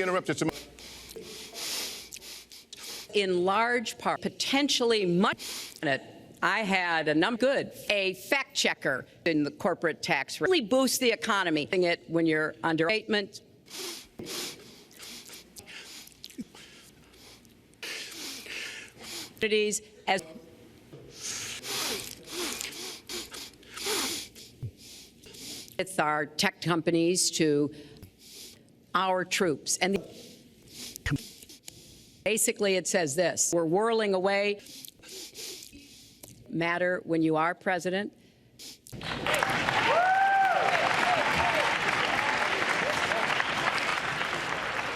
interrupt just a moment. In large part, potentially much. I had a fact checker in the corporate tax rate. Really boost the economy. It when you're under statement. As it's our tech companies to our troops. And basically it says this: we're whirling away. Matter when you are president.